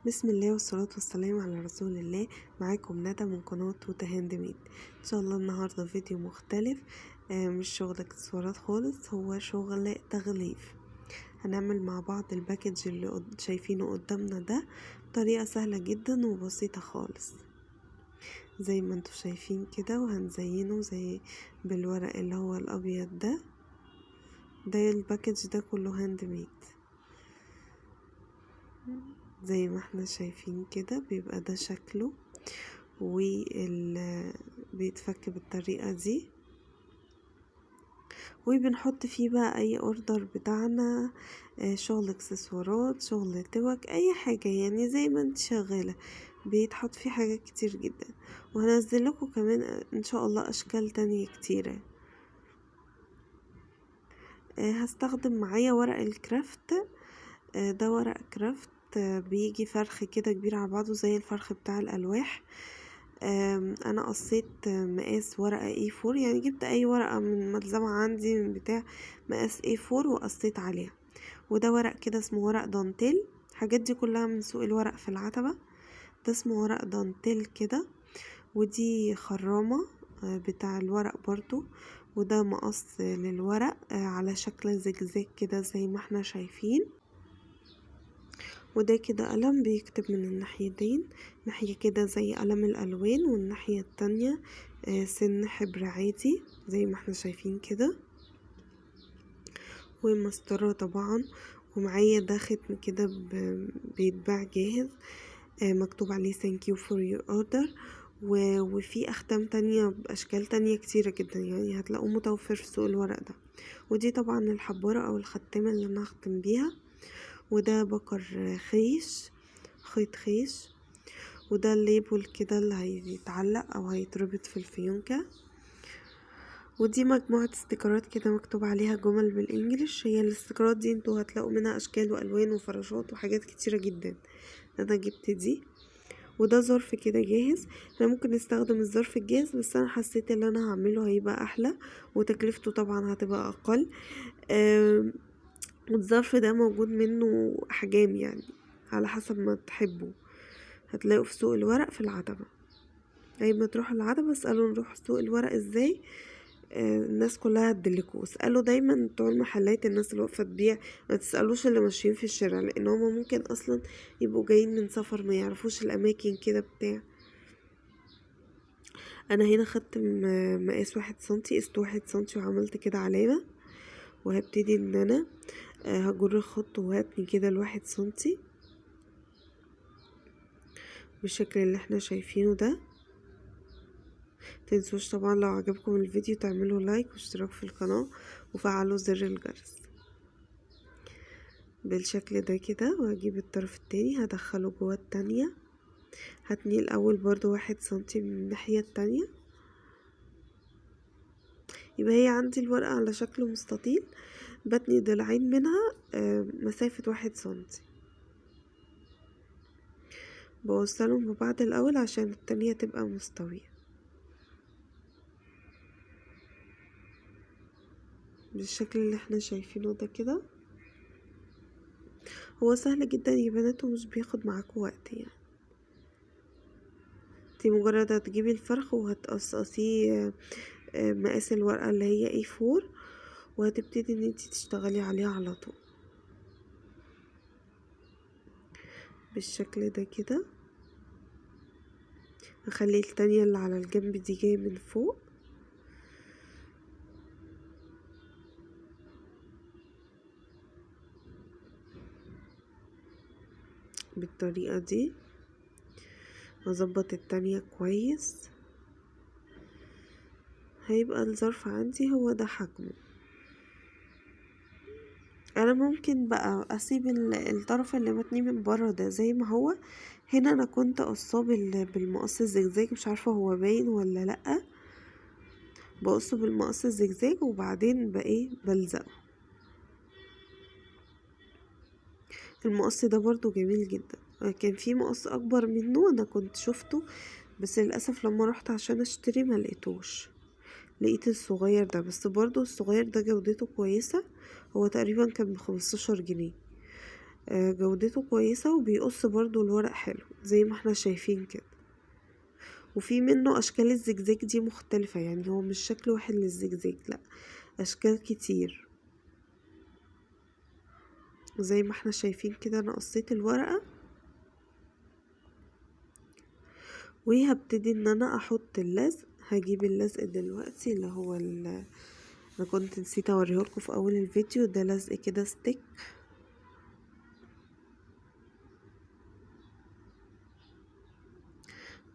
بسم الله والصلاة والسلام على رسول الله. معاكم ندى من قناة توتة هاند ميد. ان شاء الله النهاردة فيديو مختلف، مش شغل اكسسوارات خالص، هو شغل تغليف. هنعمل مع بعض الباكج اللي شايفينه قدامنا ده بطريقة سهلة جدا وبسيطة خالص زي ما انتوا شايفين كده، وهنزينه زي بالورق اللي هو الابيض ده الباكج ده كله هاند ميد زي ما احنا شايفين كده. بيبقى ده شكله بيتفك بالطريقة دي، وبنحط فيه بقى اي اوردر بتاعنا، شغل اكسسوارات، شغل توك، اي حاجة يعني زي ما انت شغالة بيتحط فيه حاجات كتير جدا. وهنزل لكم كمان ان شاء الله اشكال تانية كتيرة. هستخدم معايا ورق الكرافت. ده ورق كرافت، بيجي فرخ كده كبير على بعضه زي الفرخ بتاع الالواح. انا قصيت مقاس ورقة A4، يعني جبت اي ورقة من ملزمة عندي من بتاع مقاس A4 وقصيت عليها. وده ورق كده اسمه ورق دانتيل، الحاجات دي كلها من سوق الورق في العتبة. ده اسمه ورق دانتيل كده. ودي خرامة بتاع الورق برضو. وده مقص للورق على شكل زجزاج كده زي ما احنا شايفين. وده كده قلم بيكتب من الناحيتين، ناحية كده زي قلم الألوان والناحية التانية سن حبر عادي زي ما احنا شايفين كده. ومسطرة طبعا. ومعايا ده ختم كده بيتباع جاهز، مكتوب عليه thank you for your order. وفي أختام تانية بأشكال تانية كتيرة جدا، يعني هتلاقوه متوفر في سوق الورق ده. ودي طبعا الحبارة أو الختامة اللي أنا هختم بيها. وده بكر خيش، خيط خيش. وده الليبل كده اللي هيتعلق او هيتربط في الفيونكة. ودي مجموعة استيكرات كده مكتوب عليها جمل بالانجليش. هي الاستيكرات دي انتوا هتلاقوا منها اشكال والوان وفراشات وحاجات كتيرة جدا. انا جبت دي. وده ظرف كده جاهز. احنا ممكن نستخدم الظرف الجاهز، بس انا حسيت ان انا هعمله هيبقى احلى وتكلفته طبعا هتبقى اقل. والظرف ده موجود منه احجام، يعني على حسب ما تحبوا. هتلاقوا في سوق الورق في العتبة. اي ما تروحوا العتبة اسألوا نروح سوق الورق ازاي، الناس كلها هتدلكوا. اسألوا دايما بتوع المحلات، الناس اللي واقفة تبيع، ما تسألوش اللي ماشيين في الشارع، لان هما ممكن اصلا يبقوا جايين من سفر ما يعرفوش الاماكن كده بتاع. انا هنا خدت مقاس 1 سنتي، قست 1 سنتي وعملت كده علامة. وهبتدي ان انا هجر خط وهاتني كده ال1 سنتي بالشكل اللي احنا شايفينه ده. متنسوش طبعا لو عجبكم الفيديو تعملوا لايك واشتراك في القناة وفعلوا زر الجرس بالشكل ده كده. وهجيب الطرف التاني هدخله جوه التانية، هتني الاول برضو 1 سنتي من الناحية التانية. يبقى هي عندي الورقة على شكل مستطيل، بتني ضلعين منها مسافة 1 سنتي، بوصلهم ببعض الاول عشان التانية تبقى مستوية بالشكل اللي احنا شايفينه ده كده. هو سهل جدا يا بنات ومش بياخد معاكم وقت، يعني انتي مجرد هتجيبي الفرخ وهتقصقصيه مقاس الورقة اللي هي A4، وهتبتدي ان انتي تشتغلي عليها على طول بالشكل ده كده. هخلي التانية اللي على الجنب دي جاية من فوق بالطريقة دي. هظبط التانية كويس. هيبقى الظرف عندي هو ده حجمه. انا ممكن بقى اسيب الطرف اللي متني من بره ده زي ما هو. هنا انا كنت قصاه بالمقص الزجزاج، مش عارفه هو باين ولا لا. بقصه بالمقص الزجزاج وبعدين بقى بلزقه. المقص ده برضو جميل جدا. كان في مقص اكبر منه انا كنت شفته، بس للاسف لما رحت عشان اشتري ما لقيتوش. لقيت الصغير ده، بس برضو الصغير ده جودته كويسة. هو تقريبا كان ب15 جنيه. جودته كويسة، وبيقص برضو الورق حلو زي ما احنا شايفين كده. وفي منه اشكال الزجزاج دي مختلفة، يعني هو مش شكل واحد للزجزاج، لا اشكال كتير. زي ما احنا شايفين كده انا قصيت الورقة، وهبتدي ان انا احط اللزق. هجيب اللزق دلوقتي اللي هو انا كنت نسيت اوريهولكوا في اول الفيديو، ده لزق كده ستيك.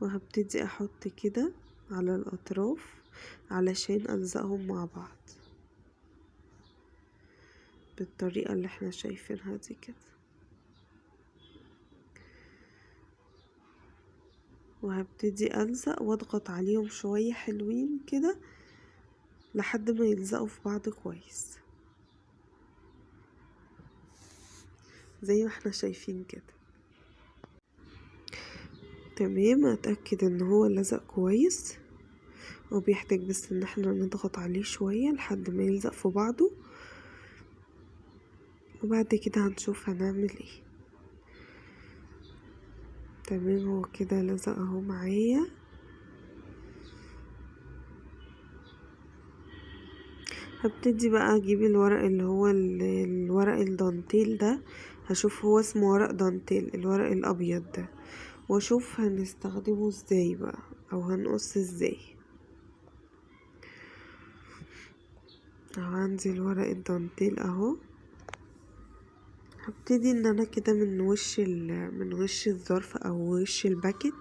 وهبتدي احط كده على الاطراف علشان الزقهم مع بعض بالطريقة اللي احنا شايفينها دي كده. وهبتدي ألزق واضغط عليهم شوية حلوين كده لحد ما يلزقوا في بعض كويس زي ما احنا شايفين كده. تمام، اتأكد ان هو لزق كويس، وبيحتاج بس ان احنا نضغط عليه شوية لحد ما يلزق في بعضه، وبعد كده هنشوف هنعمل ايه. تمام، هو كده لزق اهو معايا. هبتدي بقى اجيب الورق اللي هو الورق الدانتيل ده، هشوف هو اسمه ورق دانتيل، الورق الابيض ده، واشوف هنستخدمه ازاي بقى او هنقص ازاي. اهو عندي الورق الدانتيل اهو. هبتدي ان انا كده من وش الظرف او وش الباكج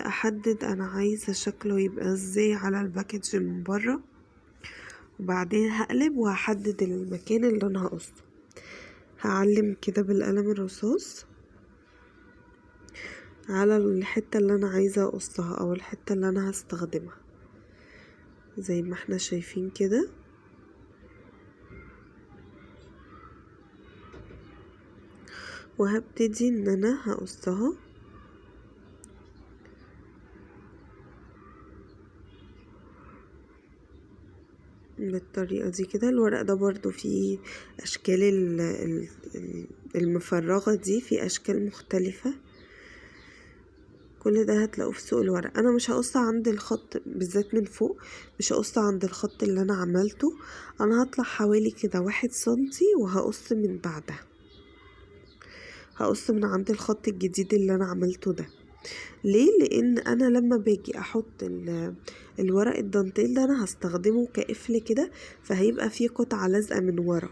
احدد انا عايزة شكله يبقى ازاي على الباكج من بره، وبعدين هقلب وهحدد المكان اللي انا هقصه. هعلم كده بالقلم الرصاص على الحتة اللي انا عايزة اقصها او الحتة اللي انا هستخدمها زي ما احنا شايفين كده. وهبتدي ان انا هقصها بالطريقة دي كده. الورق ده برضو فيه اشكال المفرغة دي، في اشكال مختلفة، كل ده هتلاقوه في سوق الورق. انا مش هقص عند الخط بالذات من فوق، مش هقص عند الخط اللي انا عملته، انا هطلع حوالي كده 1 سنتي وهقص من بعدها، هقص من عند الخط الجديد اللي انا عملته ده. ليه؟ لان انا لما باجي احط الورق الدانتيل ده انا هستخدمه كقفل كده، فهيبقى فيه قطعة لازقة من ورا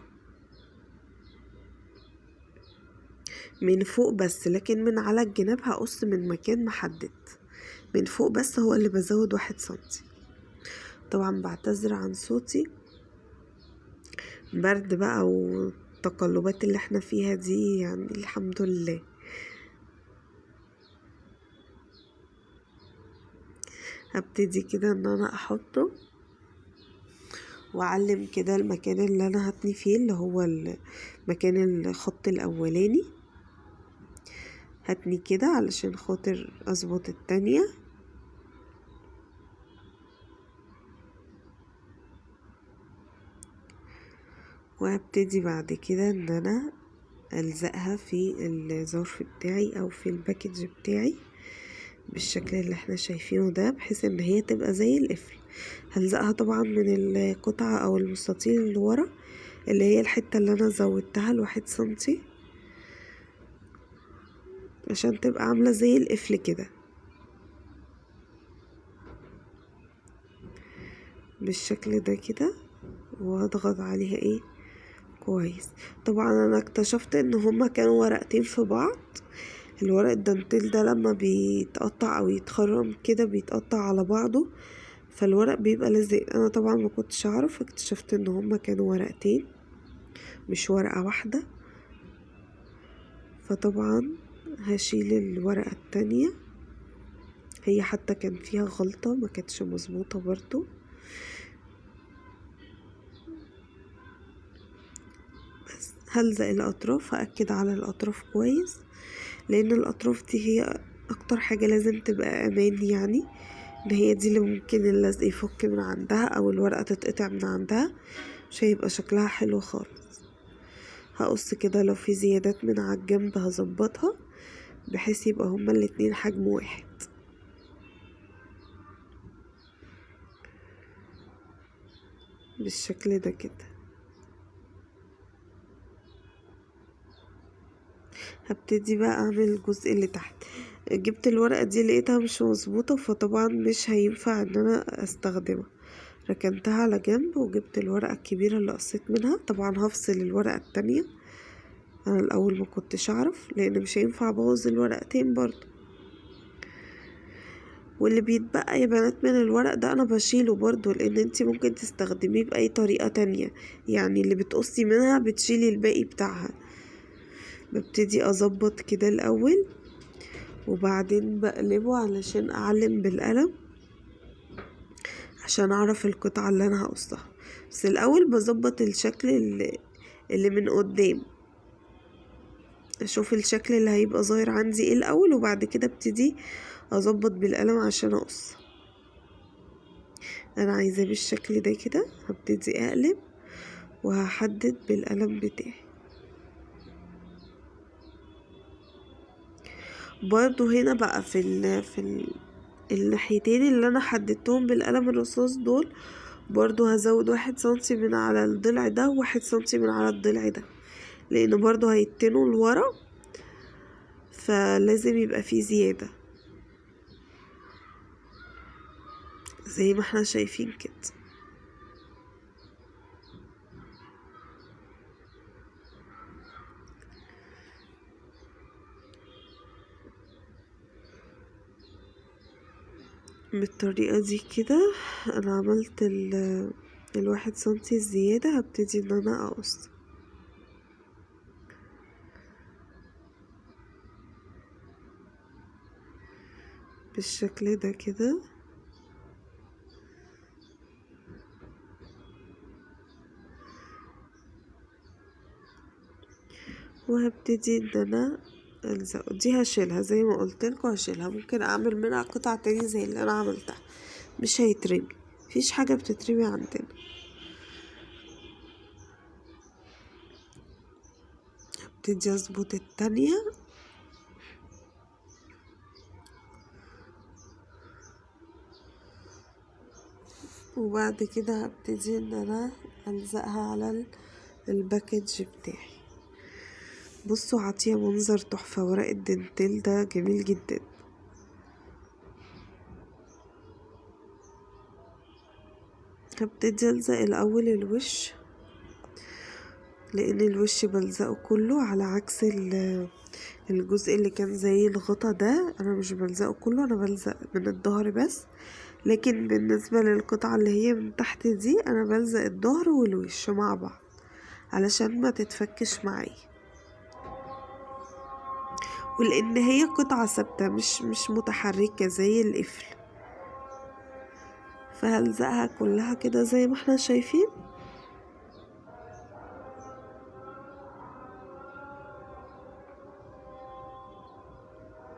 من فوق بس، لكن من على الجناب هقص من مكان محدد. من فوق بس هو اللي بزود 1 سنتي. طبعا بعتذر عن صوتي، برد بقى والتقلبات اللي احنا فيها دي، يعني الحمد لله. هبتدي كده ان انا احطه واعلم كده المكان اللي انا هتني فيه اللي هو مكان الخط الاولاني، هتني كده علشان خاطر اظبط التانية. وهبتدي بعد كده ان انا الزقها في الظرف بتاعي او في الباكج بتاعي بالشكل اللي احنا شايفينه ده، بحيث ان هي تبقى زي القفل. هلزقها طبعا من القطعة او المستطيل اللي ورا، اللي هي الحتة اللي انا زودتها ل1 سنتي، عشان تبقى عاملة زي القفل كده بالشكل ده كده. وهضغط عليها ايه كويس. طبعا انا اكتشفت ان هما كانوا ورقتين في بعض. الورق الدانتيل ده لما بيتقطع او يتخرم كده بيتقطع على بعضه، فالورق بيبقى لازق. انا طبعا ما كنتش اعرف، اكتشفت ان هما كانوا ورقتين مش ورقة واحدة. فطبعا هشيل الورقة التانية، هي حتى كان فيها غلطة ما كانتش مظبوطة برضو. بس هلزق الاطراف، هأكد على الاطراف كويس، لان الاطراف دي هي اكتر حاجة لازم تبقى امان، يعني ان هي دي اللي ممكن اللزق يفك من عندها او الورقة تتقطع من عندها، مش هيبقى شكلها حلو خالص. هقص كده لو في زيادات من على الجنب هظبطها بحيث يبقى هما الاتنين حجم واحد. بالشكل ده كده. هبتدي بقى اعمل الجزء اللي تحت. جبت الورقة دي لقيتها مش مظبوطة، فطبعا مش هينفع ان انا استخدمها، ركنتها على جنب وجبت الورقة الكبيرة اللي قصيت منها. طبعا هفصل الورقة التانية، انا الاول ما كنتش اعرف لان مش هينفع ابوظ الورقتين برضو. واللي بيتبقى يا بنات من الورق ده انا بشيله برضو، لان انتي ممكن تستخدميه باي طريقة تانية، يعني اللي بتقصي منها بتشيلي الباقي بتاعها. ببتدي اظبط كده الاول وبعدين بقلبه علشان اعلم بالقلم عشان اعرف القطعة اللي انا هقصها. بس الاول بظبط الشكل اللي من قدام، اشوف الشكل اللي هيبقى ظاهر عندي ايه الاول، وبعد كده ابتدي اظبط بالقلم عشان اقص. انا عايزاه بالشكل ده كده، هبتدي اقلب وهحدد بالقلم بتاعي. برضو هنا بقى الناحيتين اللي انا حددتهم بالقلم الرصاص دول، برضو هزود 1 سنتي من على الضلع ده و1 سنتي من على الضلع ده، لان برضو هيتنوا لورا فلازم يبقى فيه زيادة زي ما احنا شايفين كده. بالطريقة دي كده انا عملت 1 سنتي الزيادة. هبتدي ان انا اقص بالشكل ده كده. وهبتدي ان انا الزق دي، هشيلها زي ما قلتلكوا، هشيلها. ممكن اعمل منها قطع تاني زي اللي انا عملتها، مش هيترمي، مفيش حاجة بتترمي عندنا. هبتدي اظبط التانية وبعد كده هبتدي ان انا الزقها على الباكج بتاعي. بصوا عطيه منظر تحفة، ورق الدنتيل ده جميل جدا. هبتدي الزق الاول الوش، لان الوش بلزقه كله على عكس الجزء اللي كان زي الغطا ده، انا مش بلزقه كله، انا بلزق من الظهر بس. لكن بالنسبة للقطعة اللي هي من تحت دي انا بلزق الظهر والوش مع بعض علشان ما تتفكش معايا، ولان هي قطعة ثابتة مش متحركة زي القفل. فهلزقها كلها كده زي ما احنا شايفين.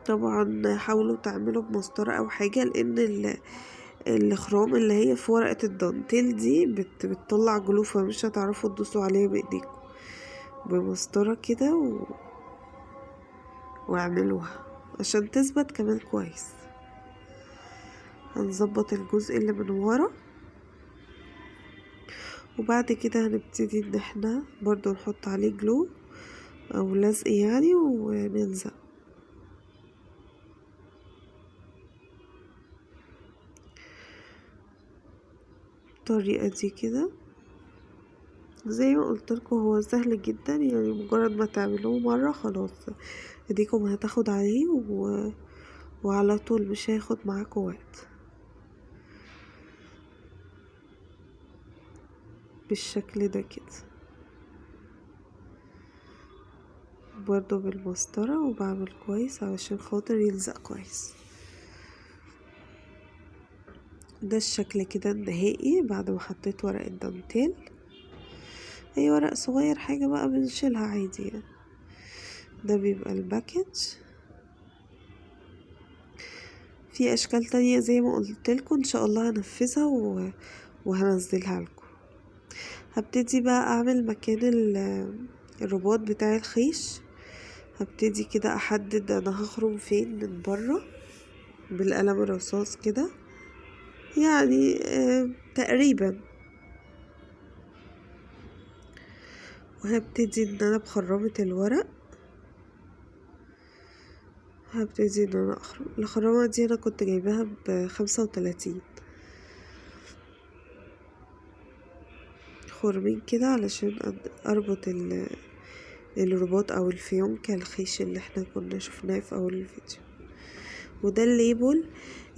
طبعا حاولوا تعملوا بمسطرة او حاجة، لان الخرام اللي هي في ورقة الدانتيل دي بتطلع جلوفة، مش هتعرفوا تدوسوا عليها بايديكم. بمسطرة كده واعملوها عشان تثبت كمان كويس. هنظبط الجزء اللي من ورا، وبعد كده هنبتدي ان احنا برضو نحط عليه جلو او لزق يعني ونلزق. بالطريقة دي كده زي ما قلتلكوا، هو سهل جدا، يعني مجرد ما تعملوه مرة خلاص ايديكم هتاخد عليه وعلى طول مش هياخد معاكوا وقت. بالشكل ده كده برضو بالمسطرة، وبعمل كويس علشان خاطر يلزق كويس. ده الشكل كده النهائي بعد ما حطيت ورق الدانتيل. اي ورق صغير حاجة بقى بنشيلها عادي يعني. ده بيبقى الباكج. في اشكال تانية زي ما قلتلكوا ان شاء الله هنفذها وهنزلها لكم. هبتدي بقى اعمل مكان الرباط بتاع الخيش. هبتدي كده احدد انا هخرم فين من بره بالقلم الرصاص كده، يعني تقريبا. وهبتدي ان انا بخرمة الورق هبتدي ان انا اخرم. الخرامة دي انا كنت جايباها ب35 خرمين كده علشان اربط الرباط او الفيونكة الخيش اللي احنا كنا شفناه في اول الفيديو. وده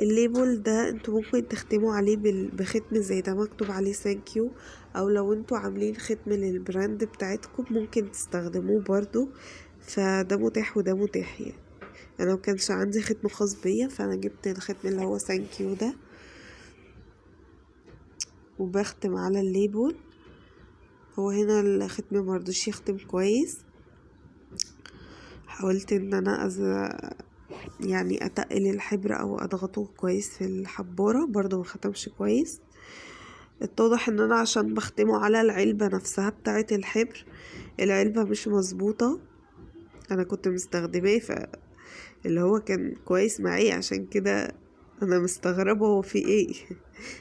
الليبل ده انتوا ممكن تختموا عليه بختم زي ده مكتوب عليه ثانك يو، او لو انتوا عاملين ختم للبراند بتاعتكم ممكن تستخدموه برضو، فده متاح وده متاح. يعني انا مكانش عندي ختم خاص بيا فانا جبت الختم اللي هو ثانك يو ده وبختم على الليبل. هو هنا الختم مرضوش يختم كويس، حاولت ان انا يعني اتقل الحبر او اضغطه كويس في الحبارة، برضو ما ختمش كويس. اتضح ان انا عشان بختمه على العلبة نفسها بتاعة الحبر، العلبة مش مظبوطة. انا كنت مستخدماه اللي هو كان كويس معايا، عشان كده انا مستغربة هو في ايه.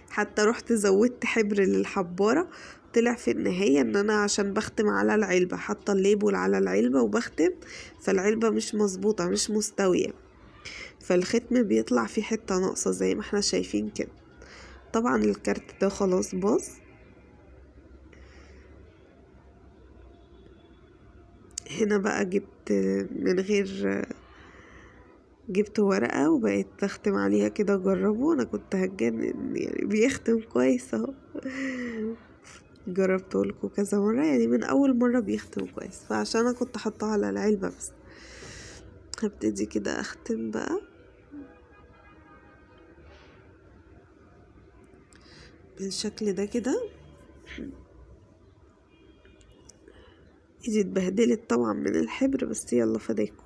حتى رحت زودت حبر للحبارة، طلع في النهاية ان انا عشان بختم على العلبة حاطة الليبل على العلبة وبختم، فالعلبة مش مظبوطة مش مستوية، فالختم بيطلع فيه حتة ناقصة زي ما احنا شايفين كده. طبعا الكارت ده خلاص باظ. هنا بقى جبت من غير جبت ورقة وبقيت بختم عليها كده اجربه. انا كنت هتجنن، يعني بيختم كويس اهو. جربته لكم كذا مرة، يعني من اول مرة بيختم كويس، فعشان انا كنت حاطاه على العلبة بس. هبتدي كده اختم بقى بالشكل ده كده. ايدي اتبهدلت طبعا من الحبر، بس يلا فداكم.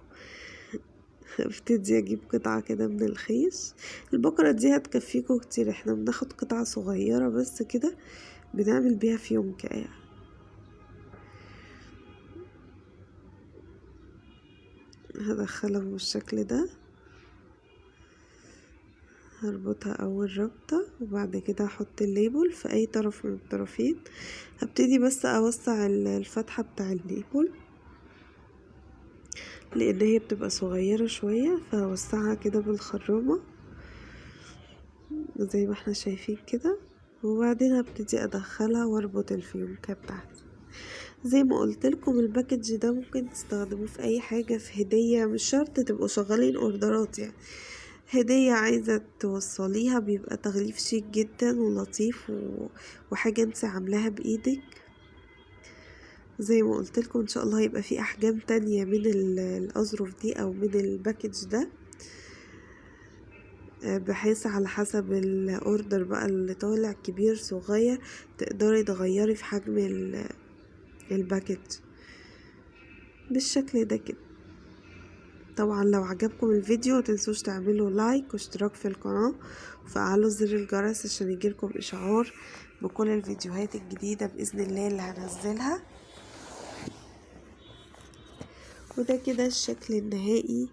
ابتدي اجيب قطعة كده من الخيش. البقرة دي هتكفيكوا كتير، احنا بناخد قطعة صغيرة بس كده بنعمل بيها فيونكة يعني. هدخلها بالشكل ده، هربطها اول ربطة وبعد كده هحط الليبل في اي طرف من الطرفين. هبتدي بس اوسع الفتحة بتاع الليبل لان هي بتبقى صغيرة شوية، فهوسعها كده بالخرامة زي ما احنا شايفين كده. وبعدين هبتدي ادخلها واربط الفيونكة بتاعتي. زي ما قلت لكم الباكج ده ممكن تستخدموه في اي حاجة، في هدية، مش شرط تبقوا شغالين اوردرات، يعني هدية عايزة توصليها بيبقى تغليف شيك جدا ولطيف وحاجة انت عاملاها بايدك. زي ما قلت لكم ان شاء الله هيبقى في احجام تانية من الاظرف دي او من الباكج ده، بحيث على حسب الاوردر بقى اللي طالع كبير صغير تقدري تغيري في حجم الباكج بالشكل ده كده. طبعا لو عجبكم الفيديو متنسوش تعملوا لايك واشتراك في القناة وفعلوا زر الجرس عشان يجيلكم اشعار بكل الفيديوهات الجديدة بإذن الله اللي هنزلها. وده كده الشكل النهائي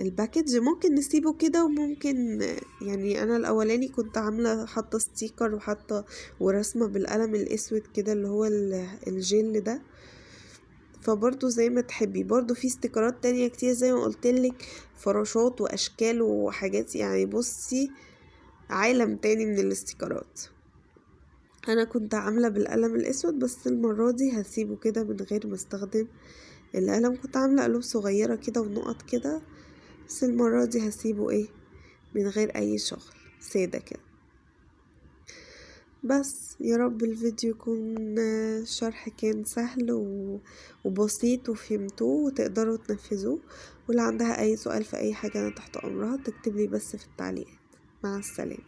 الباكج. ممكن نسيبه كده وممكن يعني انا الاولاني كنت عامله حاطه ستيكر وحاطه ورسمه بالقلم الاسود كده اللي هو الجل ده، فبرضو زي ما تحبي. برضو في استيكرات تانية كتير زي ما قلتلك، فراشات واشكال وحاجات، يعني بصي عالم تاني من الاستيكرات. انا كنت عامله بالقلم الاسود، بس المره دي هسيبه كده من غير ما استخدم القلم. كنت عامله قلوب صغيره كده ونقط كده، بس المرة دي هسيبه ايه من غير اي شغل سادة كده. بس يا رب الفيديو يكون شرح كان سهل وبسيط وفهمتوه وتقدروا تنفذوه. واللي عندها اي سؤال في اي حاجة انا تحت امرها تكتب لي بس في التعليقات. مع السلامة.